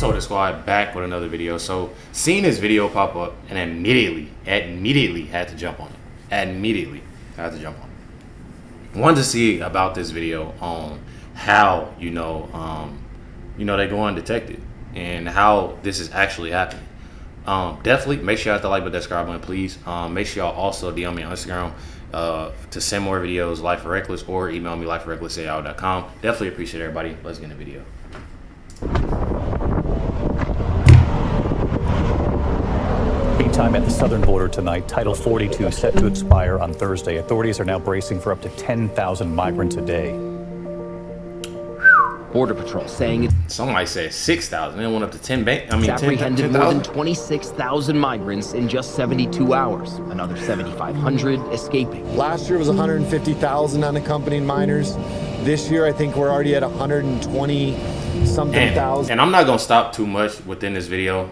Soda Squad back with another video. So seeing this video pop up and immediately had to jump on it. Immediately had to jump on it. Wanted to see about this video on how they go undetected and how this is actually happening. Definitely make sure you hit the like button, that subscribe button, please. Make sure y'all also DM me on Instagram to send more videos, LifeWithRecklezz, or email me LifeWithRecklezz@yahoo.com. Definitely appreciate everybody. Let's get in the video. Time at the southern border tonight. Title 42 set to expire on Thursday. Authorities are now bracing for up to 10,000 migrants a day. Border Patrol saying somebody said 6,000. They went up to 10. It's apprehended 10, more than 26,000 migrants in just 72 hours. Another 7,500 escaping. Last year was 150,000 unaccompanied minors. This year, I think we're already at 120 something thousand. And I'm not gonna stop too much within this video.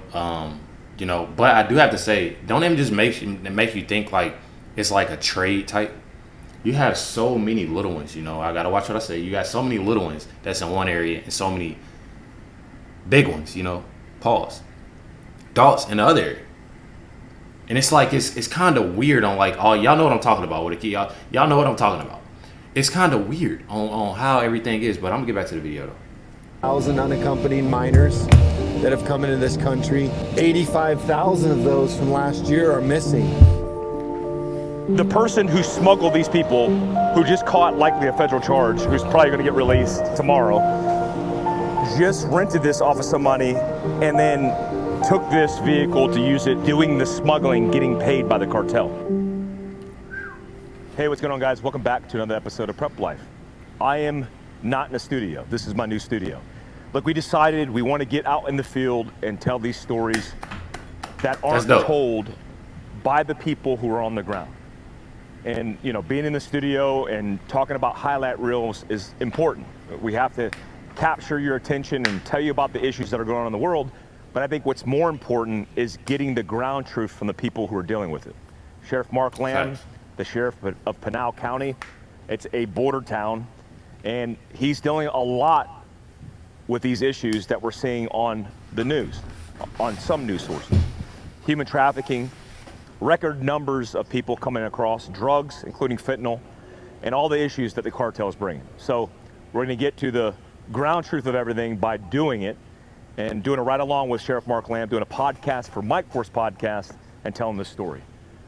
But I do have to say, don't even just make you think like it's like a trade type. You have so many little ones, I gotta watch what I say. You got so many little ones that's in one area and so many big ones, pause. Adults in the other area. And it's like it's kind of weird on like, oh, y'all know what I'm talking about with a kid. Y'all know what I'm talking about. It's kind of weird on how everything is, but I'm gonna get back to the video though. 1,000 unaccompanied minors that have come into this country. 85,000 of those from last year are missing. The person who smuggled these people, who just caught likely a federal charge, who's probably going to get released tomorrow, just rented this off of somebody and then took this vehicle to use it, doing the smuggling, getting paid by the cartel. Hey, what's going on, guys? Welcome back to another episode of Prep Life. I am not in a studio. This is my new studio. Look, we decided we want to get out in the field and tell these stories that aren't told by the people who are on the ground. And, being in the studio and talking about highlight reels is important. We have to capture your attention and tell you about the issues that are going on in the world. But I think what's more important is getting the ground truth from the people who are dealing with it. Sheriff Mark Lamb, the sheriff of Pinal County, it's a border town, and he's dealing a lot with these issues that we're seeing on the news, on some news sources. Human trafficking, record numbers of people coming across, drugs, including fentanyl, and all the issues that the cartels bring. So we're gonna get to the ground truth of everything by doing it, and doing it right along with Sheriff Mark Lamb, doing a podcast for Mike Force Podcast, and telling this story.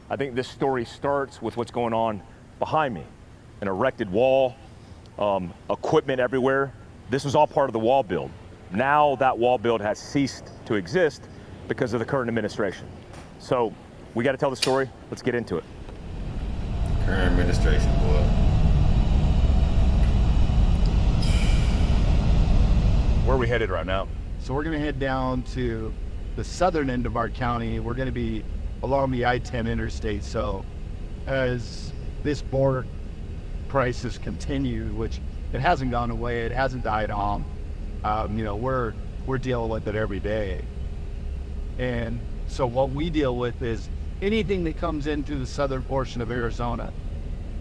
I think this story starts with what's going on behind me. An erected wall, equipment everywhere. This was all part of the wall build. Now that wall build has ceased to exist because of the current administration. So we got to tell the story. Let's get into it. Current administration, boy. Where are we headed right now? So we're going to head down to the southern end of our county. We're going to be along the I-10 interstate. So as this border crisis continues, which it hasn't gone away, it hasn't died on, we're dealing with it every day. And so what we deal with is anything that comes into the southern portion of Arizona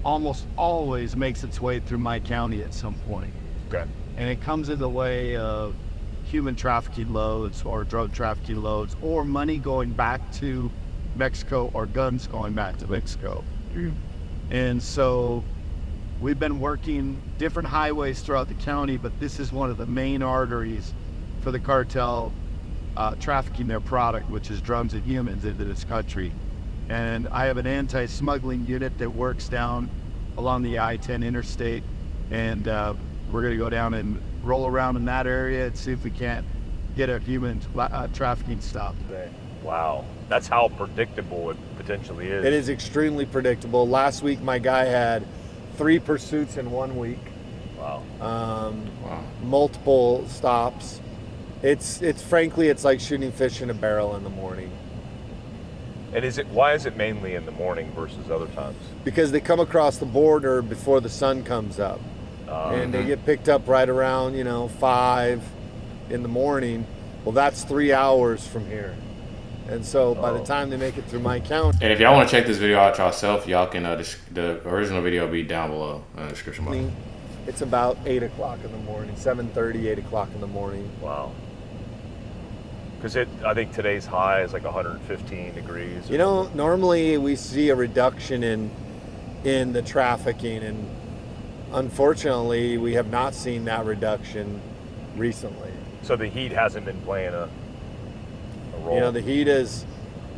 almost always makes its way through my county at some point. Okay. And it comes in the way of human trafficking loads or drug trafficking loads or money going back to Mexico or guns going back to Mexico. And so we've been working different highways throughout the county, but this is one of the main arteries for the cartel trafficking their product, which is drugs and humans, into this country. And I have an anti-smuggling unit that works down along the I-10 interstate, and we're going to go down and roll around in that area and see if we can't get a human trafficking stop today. Wow, that's how predictable it potentially is. It is extremely predictable. Last week, my guy had 3 pursuits in 1 week. Wow. Multiple stops. It's frankly, it's like shooting fish in a barrel in the morning. And why is it mainly in the morning versus other times? Because they come across the border before the sun comes up. And they get picked up right around, 5 in the morning. Well, that's 3 hours from here. And so by the time they make it through my county. And if y'all want to check this video out yourself, y'all can, the original video will be down below in the description box. It's about 8 o'clock in the morning, 7:30, 8 o'clock in the morning. Wow. Because I think today's high is like 115 degrees. You know, normally we see a reduction in the trafficking, and unfortunately we have not seen that reduction recently. So the heat hasn't been playing a role. You know, the heat is,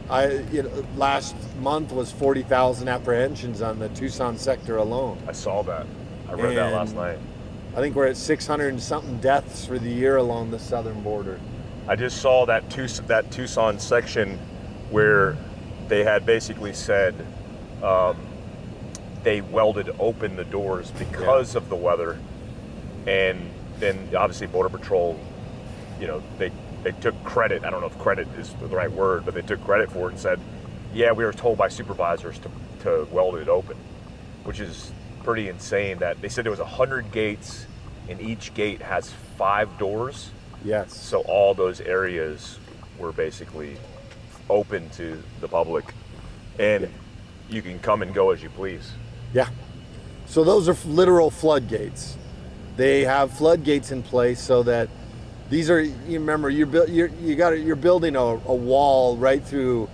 last month was 40,000 apprehensions on the Tucson sector alone. I saw that. I read that last night. I think we're at 600 and something deaths for the year along the southern border. I just saw that Tucson section where they had basically said they welded open the doors because of the weather, and then obviously Border Patrol, you know, they took credit. I don't know if credit is the right word, but they took credit for it and said, yeah, we were told by supervisors to weld it open, which is pretty insane. That they said there was 100 gates, and each gate has 5 doors. Yes. So all those areas were basically open to the public, and you can come and go as you please. Yeah. So those are literal floodgates. They have floodgates in place so that these are, you remember, you're building a wall right through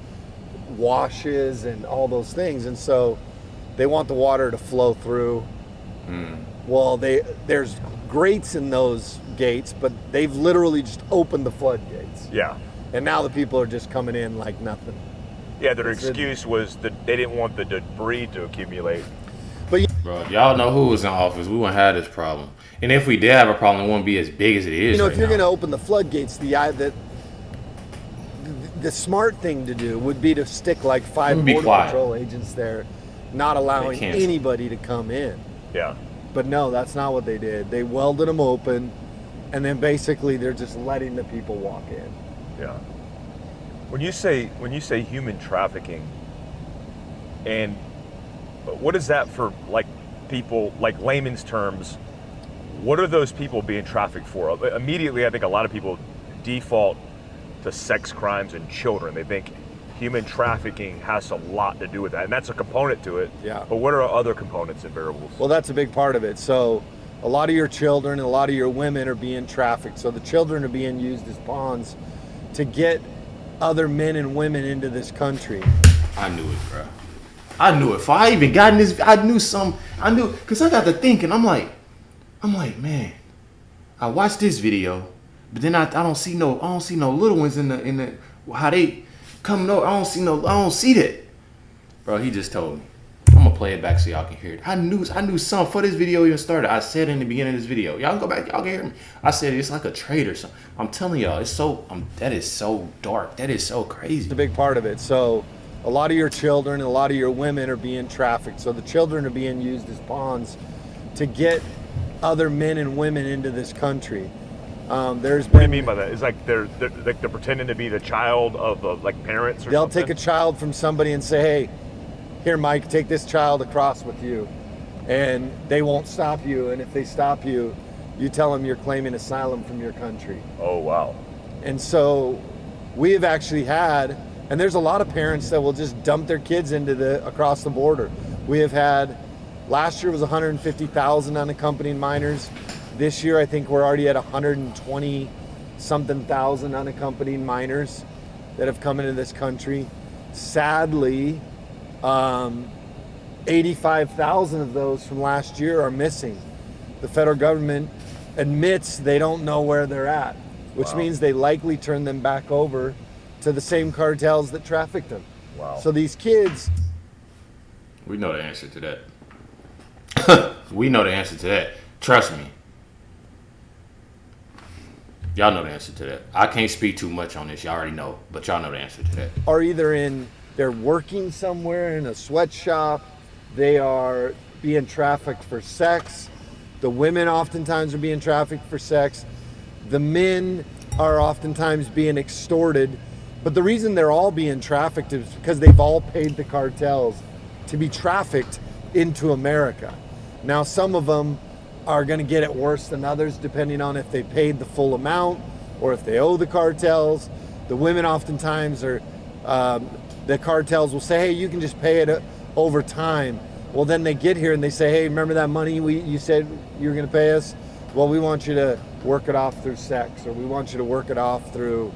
washes and all those things, and so they want the water to flow through. Well, there's grates in those gates, but they've literally just opened the floodgates. Yeah. And now the people are just coming in like nothing. Yeah, their excuse was that they didn't want the debris to accumulate. But bro, y'all know who was in office, we wouldn't have this problem. And if we did have a problem, it wouldn't be as big as it is. you know, right if you're now. going to open the floodgates, the smart thing to do would be to stick like 5 Be border quiet. patrol agents there, not allowing can't. anybody to come in. Yeah. But no, that's not what they did. They welded them open, and then basically they're just letting the people walk in. Yeah. When you say human trafficking, and what is that for, like, people, like layman's terms? What are those people being trafficked for? Immediately, I think a lot of people default to sex crimes and children. They think human trafficking has a lot to do with that, and that's a component to it. Yeah. But what are other components and variables? Well, that's a big part of it. So a lot of your children and a lot of your women are being trafficked. So the children are being used as pawns to get other men and women into this country. I knew it, bro. I knew it. Before I even got in this, I knew, because I got to thinking, I'm like, man, I watched this video, but then I don't see no little ones in the how they coming over. I don't see that. Bro, he just told me. I'm gonna play it back so y'all can hear it. I knew something before this video even started. I said in the beginning of this video, y'all can go back, y'all can hear me. I said it's like a trade or something. I'm telling y'all, that is so dark. That is so crazy. It's a big part of it. So a lot of your children and a lot of your women are being trafficked. So the children are being used as pawns to get other men and women into this country. What do you mean by that? It's like they're pretending to be the child of like parents or they'll something? take a child from somebody and say, hey, here, Mike, take this child across with you. And they won't stop you. And if they stop you, you tell them you're claiming asylum from your country. Oh, wow. And so we have actually had, and there's a lot of parents that will just dump their kids across the border. We have had, last year was 150,000 unaccompanied minors. This year, I think we're already at 120 something thousand unaccompanied minors that have come into this country. Sadly, 85,000 of those from last year are missing. The federal government admits they don't know where they're at, which means they likely turn them back over to the same cartels that trafficked them. Wow. So these kids... We know the answer to that. We know the answer to that. Trust me. Y'all know the answer to that. I can't speak too much on this. Y'all already know, but y'all know the answer to that. Are either they're working somewhere in a sweatshop, they are being trafficked for sex, the women oftentimes are being trafficked for sex, the men are oftentimes being extorted, but the reason they're all being trafficked is because they've all paid the cartels to be trafficked into America. Now, some of them are going to get it worse than others, depending on if they paid the full amount or if they owe the cartels. The women oftentimes are, the cartels will say, hey, you can just pay it over time. Well, then they get here and they say, hey, remember that money you said you were going to pay us? Well, we want you to work it off through sex, or we want you to work it off through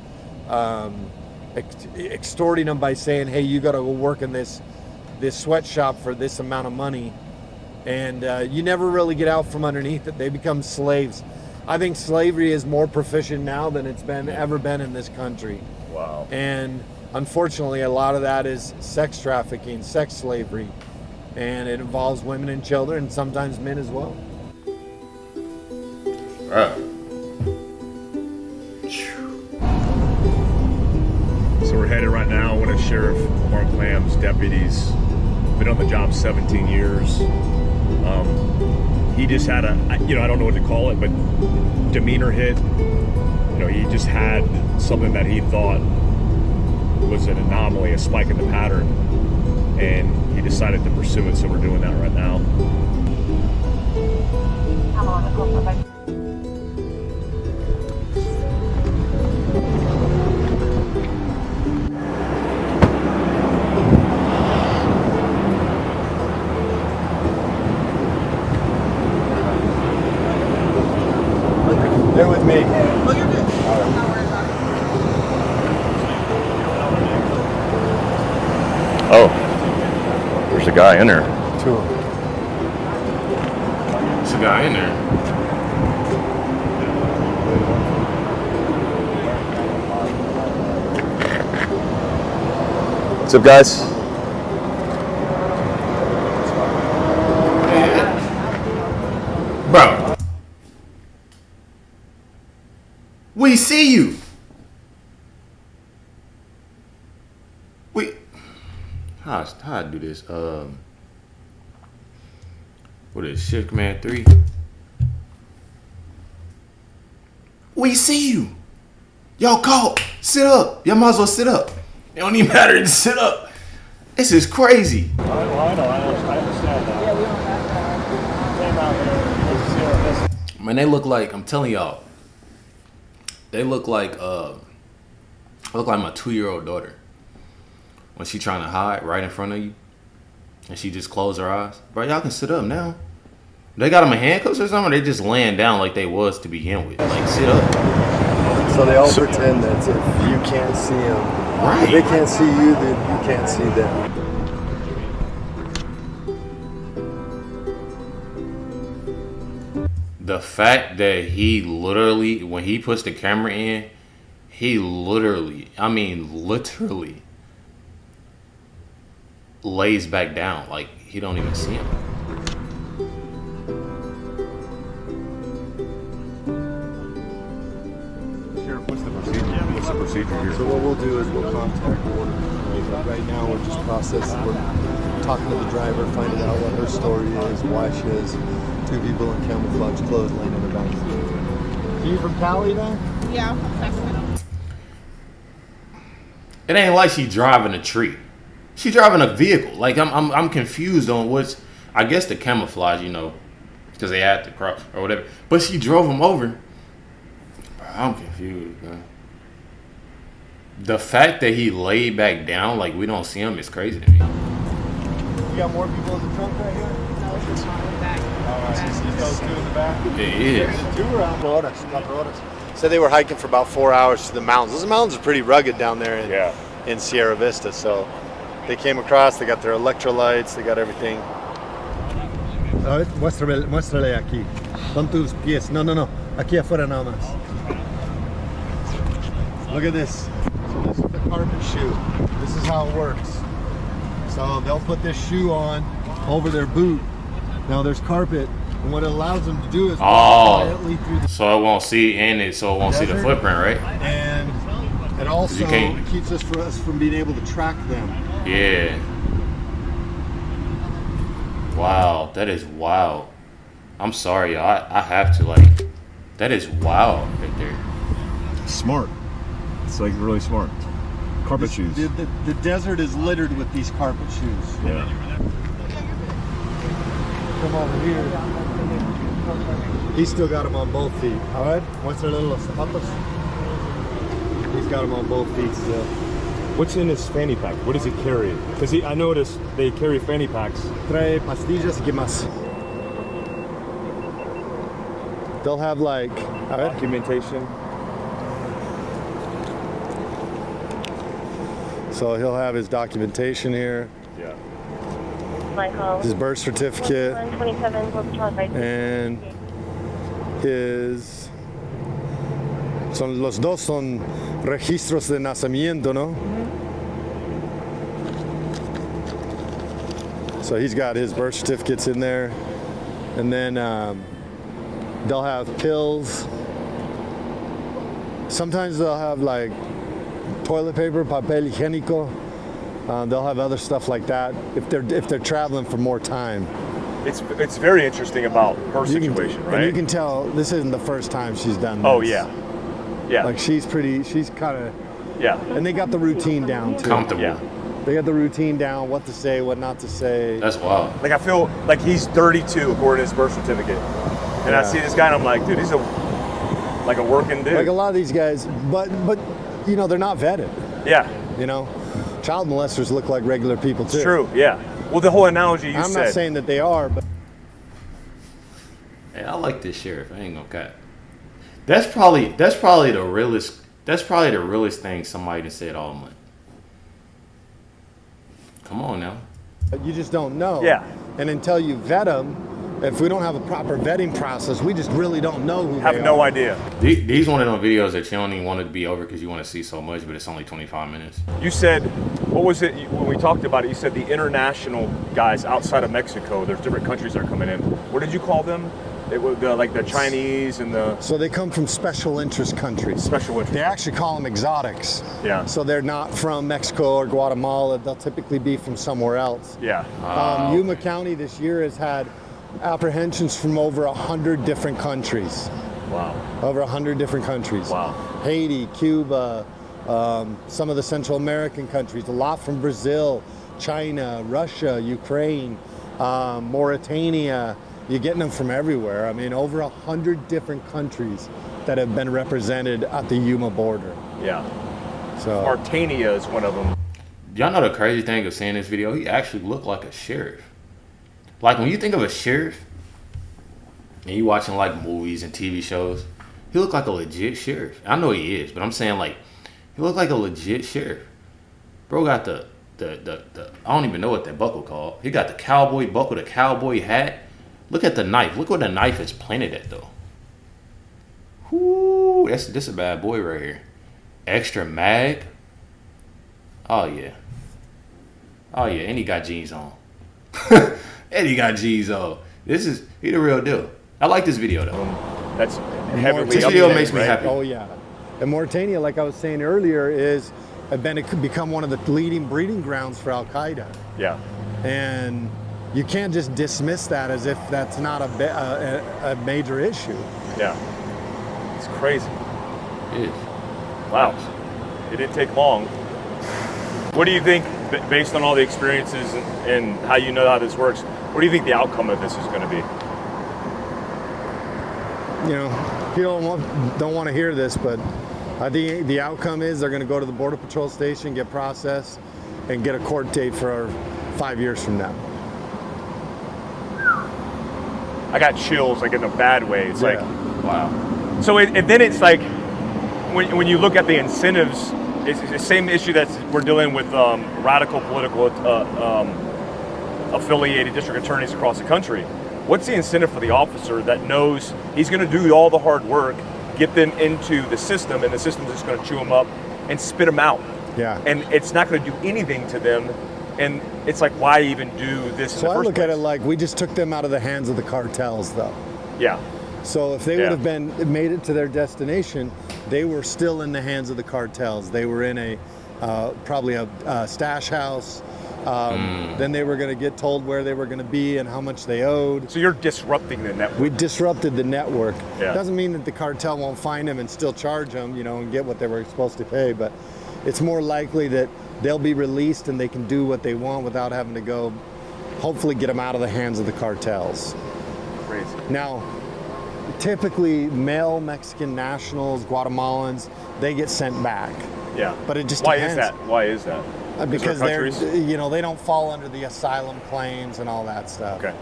extorting them by saying, hey, you got to go work in this sweatshop for this amount of money. And you never really get out from underneath it. They become slaves. I think slavery is more proficient now than it's ever been in this country. Wow. And unfortunately, a lot of that is sex trafficking, sex slavery. And it involves women and children, and sometimes men as well. So we're headed right now. One of Sheriff Mark Lamb's deputies, been on the job 17 years. He just had a, I don't know what to call it, but demeanor hit. He just had something that he thought was an anomaly, a spike in the pattern, and he decided to pursue it. So we're doing that right now. They're with me. Oh, you're good. Oh, there's a guy in there. Two. There's a guy in there. What's up, guys? Bro. We see you. How I do this? What is Shift Command 3? We see you. Y'all call. Sit up. Y'all might as well sit up. It don't even matter. Just sit up. This is crazy. I know. I understand that. Yeah, we don't have time. Man, they look like, I'm telling y'all, they look like my 2-year-old daughter. When she trying to hide right in front of you and she just closed her eyes. Bro, y'all can sit up now. They got them in handcuffs or something, or they just laying down like they was to begin with. Like, sit up. So they all pretend that if you can't see them, Right. if they can't see you, then you can't see them. The fact that he literally, when he puts the camera in, he literally lays back down like he don't even see him. Sheriff, what's the procedure here? So what we'll do is we'll contact border. Right now we're just processing. We're talking to the driver, finding out what her story is, why she has 2 people in camouflage clothes laying in the back. Are you from Cali then? Yeah. It ain't like she driving a tree. She driving a vehicle. Like I'm confused on what's. I guess the camouflage, because they had to cross or whatever. But she drove him over. Bro, I'm confused, man. The fact that he laid back down like we don't see him is crazy to me. You got more people in the trunk right here? No, it's just in the back. Those 2 in the back? It is. 2 around. 4 horas. Said they were hiking for about 4 hours to the mountains. Those mountains are pretty rugged down there in Sierra Vista. So they came across, they got their electrolytes, they got everything. A ver, muéstrale aquí. Pon tus pies. No. Aquí afuera nada más. Look at this. So this is the carpet shoe. This is how it works. So they'll put this shoe on over their boot. Now there's carpet, and what it allows them to do is walk quietly through the So it won't see so it won't see the footprint, right? And it also keeps us from being able to track them. Yeah. Wow, that is wild. I'm sorry, y'all. I have to that is wild right there. Smart. It's like really smart. Carpet shoes. The desert is littered with these carpet shoes. Yeah. Come over here. He's still got them on both feet. All right. Muéstrale los zapatos. He's got them on both feet still. What's in his fanny pack? What does he carry? Because I noticed they carry fanny packs. Trae pastillas y qué más. They'll have documentation. So he'll have his documentation here, Yeah. his birth certificate, and his. Los dos son registros de nacimiento, ¿no? So he's got his birth certificates in there, and then they'll have pills. Sometimes they'll have like toilet paper, papel higiénico. They'll have other stuff like that if they're traveling for more time. It's very interesting about her situation, right? And you can tell this isn't the first time she's done this. Oh yeah, yeah. Like she's kind of. Yeah. And they got the routine down too. Comfortable. Yeah. They got the routine down, what to say, what not to say. That's wild. Like I feel like he's 32 according to his birth certificate, and I see this guy and I'm like, dude, he's a working dude. Like a lot of these guys, but you know they're not vetted. Yeah. You know, child molesters look like regular people too. It's true. Yeah. Well, the whole analogy you said. I'm not saying that they are, but. Hey, I like this sheriff. I ain't gonna cut. That's probably the realest. That's probably the realest thing somebody said all month. Come on now. You just don't know. Yeah. And until you vet them, if we don't have a proper vetting process, we just really don't know who they are. Have no idea. These one of them videos that you don't even want it to be over because you want to see so much, but it's only 25 minutes. You said, what was it when we talked about it? You said the international guys outside of Mexico. There's different countries that are coming in. What did you call them? It was like the Chinese and the. So they come from special interest countries. Special interest. They actually call them exotics. Yeah. So they're not from Mexico or Guatemala. They'll typically be from somewhere else. Yeah. Yuma County this year has had apprehensions from over 100 different countries. Wow. Over 100 different countries. Wow. Haiti, Cuba, some of the Central American countries, a lot from Brazil, China, Russia, Ukraine, Mauritania. You're getting them from everywhere. I mean, over 100 different countries that have been represented at the Yuma border. Yeah. So Mauritania is one of them. Y'all know the crazy thing of seeing this video? He actually looked like a sheriff. Like when you think of a sheriff, and you watching like movies and TV shows, he looked like a legit sheriff. I know he is, but I'm saying like, he looked like a legit sheriff. Bro got the I don't even know what that buckle called. He got the cowboy buckle, the cowboy hat. Look at the knife. Look where the knife is planted at though. Whoo, this a bad boy right here. Extra mag. Oh yeah. Oh yeah, and he got jeans on. And he got G's on. He the real deal. I like this video though. That's heavily. This video makes me happy. Oh yeah. And Mauritania, like I was saying earlier, it become one of the leading breeding grounds for Al Qaeda. Yeah. And you can't just dismiss that as if that's not a major issue. Yeah. It's crazy. It is. Wow. It didn't take long. What do you think, based on all the experiences and how you know how this works, what do you think the outcome of this is going to be? You know, people don't want to hear this, but I think the outcome is they're going to go to the Border Patrol station, get processed, and get a court date for 5 years from now. I got chills, like in a bad way. It's like, Wow. so then it's like, when you look at the incentives, it's the same issue that we're dealing with radical political affiliated district attorneys across the country. What's the incentive for the officer that knows he's going to do all the hard work, get them into the system, and the system's just going to chew them up and spit them out? Yeah. And it's not going to do anything to them. And it's like, why even do this? So I look at it like we just took them out of the hands of the cartels, though. Yeah. So if they would have made it to their destination, they were still in the hands of the cartels. They were in probably a stash house. Then they were going to get told where they were going to be and how much they owed. So you're disrupting the network. We disrupted the network. Yeah. Doesn't mean that the cartel won't find them and still charge them, you know, and get what they were supposed to pay, but it's more likely that they'll be released and they can do what they want without having to go, hopefully get them out of the hands of the cartels. Crazy. Now, typically male Mexican nationals, Guatemalans, they get sent back. Yeah. But it just Why depends. is that? Why is that? Because they're, you know, they don't fall under the asylum claims and all that stuff. Okay.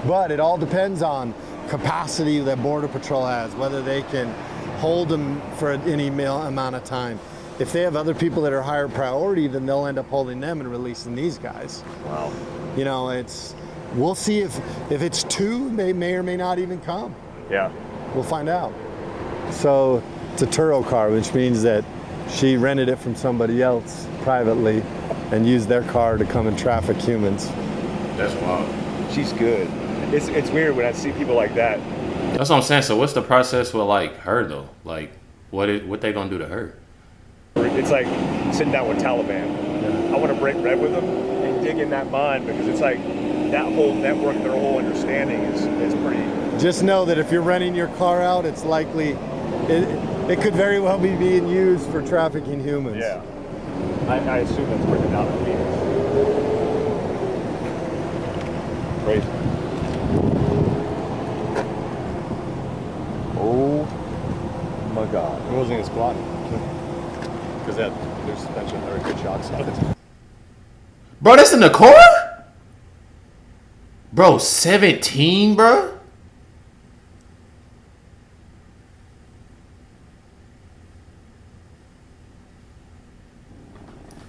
But it all depends on capacity that Border Patrol has, whether they can hold them for any amount of time. if they have other people that are higher priority, then they'll end up holding them and releasing these guys. Wow. You know, we'll see if it's 2, they may or may not even come. Yeah. We'll find out. So it's a Turo car, which means that she rented it from somebody else privately and used their car to come and traffic humans. That's wild. She's good. It's weird when I see people like that. That's what I'm saying. So what's the process with like her though? Like what they gonna do to her? It's like sitting down with Taliban. Yeah. I want to break bread with them and dig in that mind, because it's like that whole network, their whole understanding is pretty. Just know that if you're renting your car out, it's likely, it could very well be being used for trafficking humans. Yeah. I assume that's written out in Phoenix. Crazy. Oh my God. It wasn't even squatting. Because there's suspension, there are good shocks on it. Bro, that's in the core? Bro, 17, bro?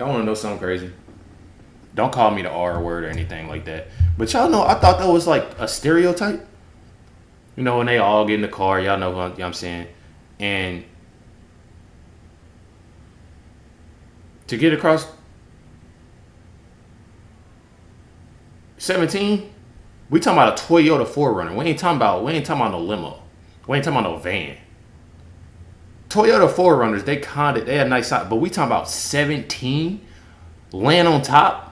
I want to know something crazy. Don't call me the R word or anything like that. But y'all know, I thought that was like a stereotype. You know, when they all get in the car, y'all know what I'm saying. And to get across 17, we talking about a Toyota 4Runner. We ain't talking about no limo. We ain't talking about no van. Toyota 4Runners, they had a nice size, but we talking about 17 laying on top.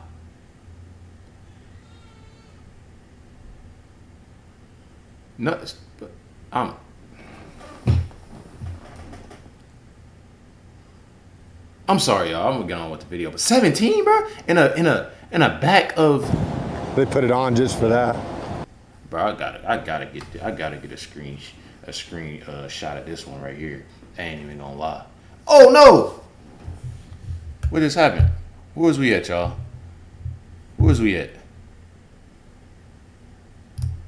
No, I'm sorry, y'all. I'm gonna get on with the video, but 17, bro, in a back of. They put it on just for that. Bro, I gotta get a screen shot of this one right here. I ain't even gonna lie. Oh no! What just happened? Where was we at, y'all? Where was we at?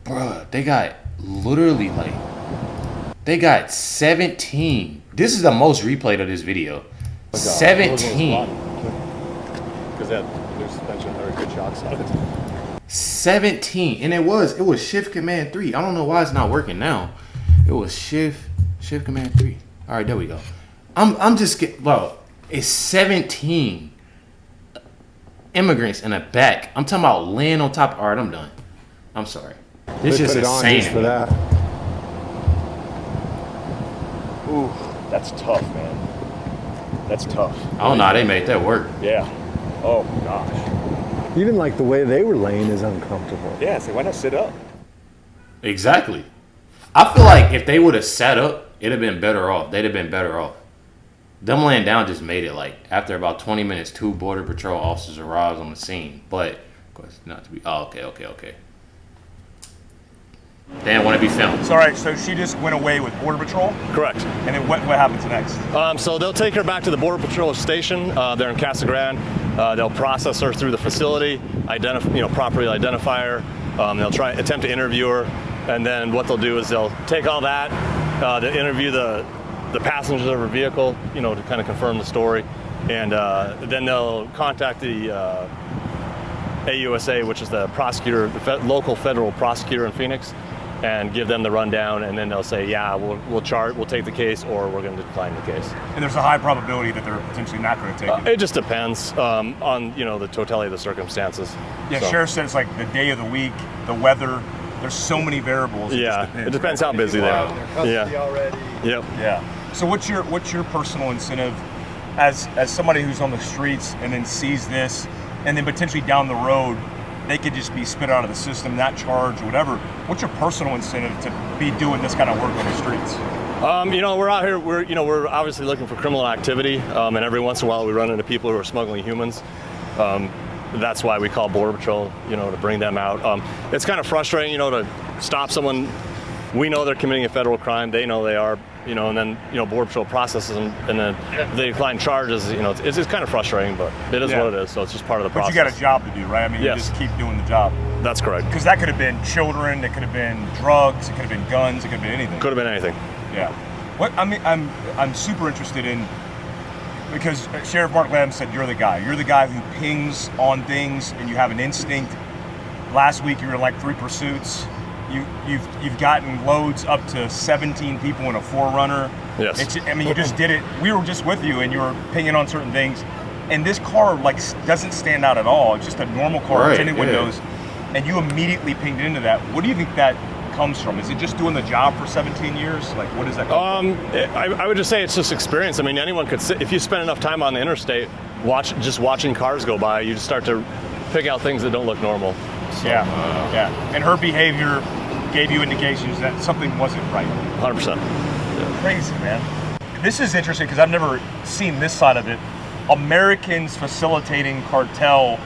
Bruh, they got literally like, they got 17. This is the most replayed of this video. 17. Because there's suspension, there are good shocks on it. 17, and it was Shift Command 3. I don't know why it's not working now. It was Shift Command 3. All right, there we go. I'm just getting, bro. It's 17 immigrants in the back. I'm talking about laying on top. All right, I'm done. I'm sorry. This is insane just for that. Ooh, that's tough, man. That's tough. I don't know how they made that work. Yeah. Oh gosh. Even like the way they were laying is uncomfortable. Yeah, so why not sit up? Exactly. I feel like if they would have sat up, it'd have been better off. They'd have been better off. Them laying down just made it like, after about 20 minutes, 2 Border Patrol officers arrived on the scene. But, of course, not to be, okay. They didn't want to be filmed. So, all right, so she just went away with Border Patrol? Correct. And then what happens next? So they'll take her back to the Border Patrol station. They're in Casa Grande. They'll process her through the facility, properly identify her. They'll attempt to interview her, and then what they'll do is they'll take all that, they'll interview the passengers of her vehicle, to kind of confirm the story, and then they'll contact the AUSA, which is the prosecutor, local federal prosecutor in Phoenix, and give them the rundown, and then they'll say, yeah, we'll take the case, or we're going to decline the case. And there's a high probability that they're potentially not going to take it. It just depends on the totality of the circumstances. Yeah, so. Sheriff said it's like the day of the week, the weather. There's so many variables. It depends how busy they are. Custody already. Yep. Yeah. So what's your personal incentive as somebody who's on the streets and then sees this, and then potentially down the road they could just be spit out of the system, not charged, whatever. What's your personal incentive to be doing this kind of work on the streets? We're out here. We're obviously looking for criminal activity, and every once in a while we run into people who are smuggling humans. That's why we call Border Patrol, to bring them out. It's kind of frustrating, to stop someone. We know they're committing a federal crime. They know they are, and then, Border Patrol processes them, and then they decline charges. It's kind of frustrating, but it is what it is. So it's just part of the process. But you got a job to do, right? I mean, yes. You just keep doing the job. That's correct. Because that could have been children, it could have been drugs, it could have been guns, it could have been anything. Could have been anything. Yeah. I'm super interested in because Sheriff Mark Lamb said you're the guy. You're the guy who pings on things and you have an instinct. Last week you were in like 3 pursuits. You've gotten loads up to 17 people in a 4Runner. Yes. I mean, you just did it. We were just with you and you were pinging on certain things. And this car like doesn't stand out at all. It's just a normal car, tinted windows. And you immediately pinged into that. What do you think that comes from? Is it just doing the job for 17 years? Like, what does that come from? I would just say it's just experience. I mean, anyone could sit, if you spend enough time on the interstate, watching cars go by, you just start to pick out things that don't look normal. So, yeah. And her behavior gave you indications that something wasn't right. 100%. Yeah. Crazy, man. This is interesting because I've never seen this side of it. Americans facilitating cartel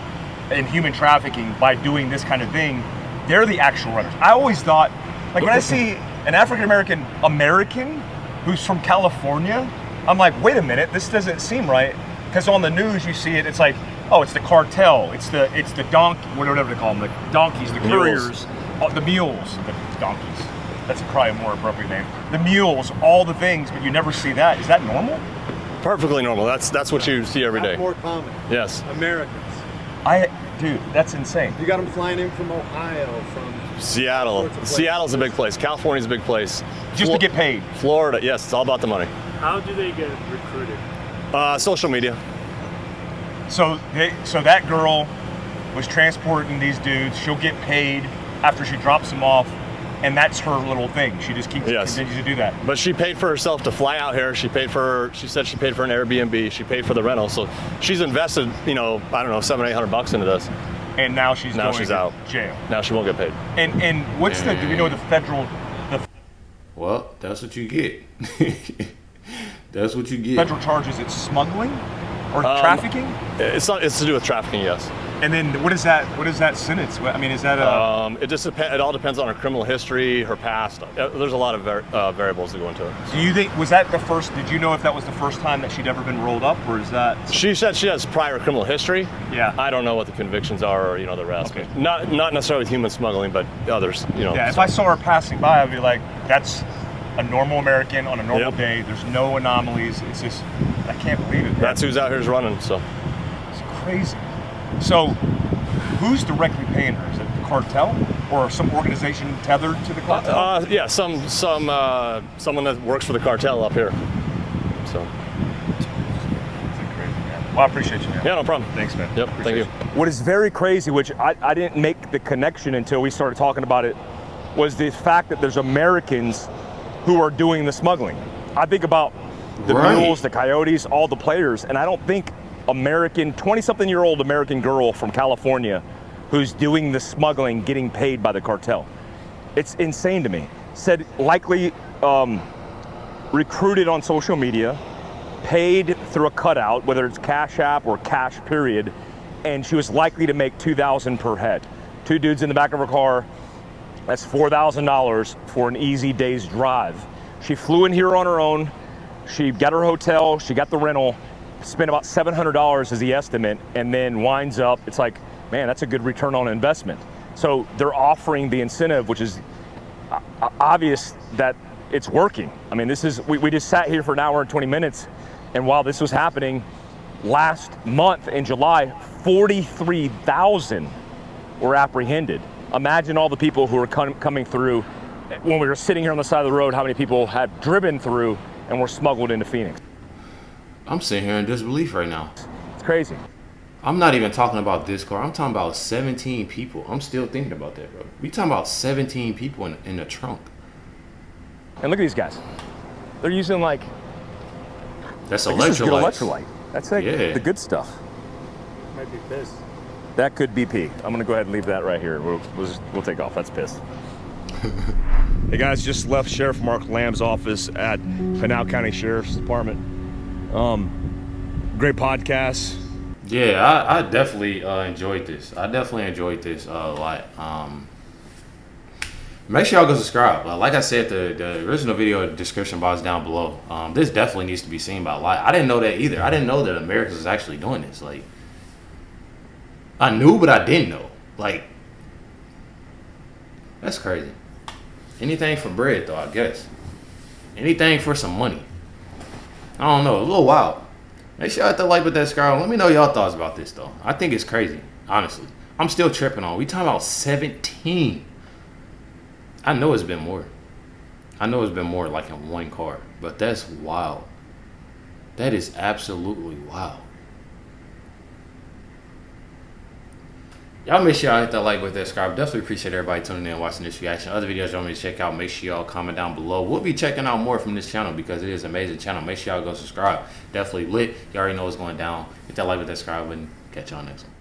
and human trafficking by doing this kind of thing, they're the actual runners. I always thought, like when I see an African-American who's from California, I'm like, wait a minute, this doesn't seem right. Because on the news you see it, it's like, oh, it's the cartel, it's the donkey, whatever they call them, the donkeys, the couriers, the mules, the donkeys. That's probably a more appropriate name. The mules, all the things, but you never see that. Is that normal? Perfectly normal. That's what you see every day. More common. Yes. Americans. Dude, that's insane. You got them flying in from Ohio, from Seattle. Seattle's a big place. California's a big place. Just to get paid. Florida, yes, it's all about the money. How do they get recruited? Social media. So that girl was transporting these dudes. She'll get paid after she drops them off, and that's her little thing. She just continues to do that. But she paid for herself to fly out here. She said she paid for an Airbnb. She paid for the rental. So she's invested, I don't know, $700-800 into this. And now she's out to jail. Now she won't get paid. And what's do we know the federal? Well, that's what you get. That's what you get. Federal charges, it's smuggling or trafficking? It's to do with trafficking, yes. And then what is that sentence? I mean, is that it just it all depends on her criminal history, her past. There's a lot of variables that go into it. Do you think did you know if that was the first time that she'd ever been rolled up, or is that? She said she has prior criminal history. Yeah. I don't know what the conventions are, or the rest. Okay. Not necessarily with human smuggling, but others. Yeah. If I saw her passing by, I'd be like, that's a normal American on a normal day. There's no anomalies. It's just, I can't believe it. That's who's out here is running. So. It's crazy. So, who's directly paying her? Is it the cartel or some organization tethered to the cartel? Yeah, someone that works for the cartel up here. So. Well, I appreciate you, man. Yeah, no problem. Thanks, man. Yep, thank you. What is very crazy, which I didn't make the connection until we started talking about it, was the fact that there's Americans who are doing the smuggling. I think about the mules, the coyotes, all the players, and I don't think 20-something-year-old American girl from California who's doing the smuggling getting paid by the cartel. It's insane to me. Said likely recruited on social media, paid through a cutout, whether it's Cash App or cash period, and she was likely to make $2,000 per head. 2 dudes in the back of her car, that's $4,000 for an easy day's drive. She flew in here on her own, she got her hotel, she got the rental, spent about $700 as the estimate, and then winds up, it's like, man, that's a good return on investment. So they're offering the incentive, which is obvious that it's working. I mean, we just sat here for an hour and 20 minutes, and while this was happening, last month in July, 43,000 were apprehended. Imagine all the people who were coming through. When we were sitting here on the side of the road, how many people had driven through and were smuggled into Phoenix. I'm sitting here in disbelief right now. It's crazy. I'm not even talking about this car. I'm talking about 17 people. I'm still thinking about that, bro. We talking about 17 people in the trunk. And look at these guys. They're using that's electrolyte. That's the good stuff. Might be piss. That could be pee. I'm gonna go ahead and leave that right here. We'll take off. That's piss. Hey guys, just left Sheriff Mark Lamb's office at Pinal County Sheriff's Department. Great podcast. Yeah, I definitely enjoyed this. I definitely enjoyed this a lot. Make sure y'all go subscribe. Like I said, the original video description box down below. This definitely needs to be seen by a lot. I didn't know that either. I didn't know that Americans was actually doing this. I knew, but I didn't know. That's crazy. Anything for bread, though, I guess. Anything for some money. I don't know. A little wild. Make sure y'all hit that like button, that subscribe. Let me know y'all thoughts about this though. I think it's crazy, honestly. I'm still tripping on. We talking about 17. I know it's been more. I know it's been more like in one car, but that's wild. That is absolutely wild. Y'all make sure y'all hit that like button, that subscribe. Definitely appreciate everybody tuning in and watching this reaction. Other videos y'all want me to check out, make sure y'all comment down below. We'll be checking out more from this channel because it is an amazing channel. Make sure y'all go subscribe. Definitely lit. You already know what's going down. Hit that like button, that subscribe button. Catch y'all next one.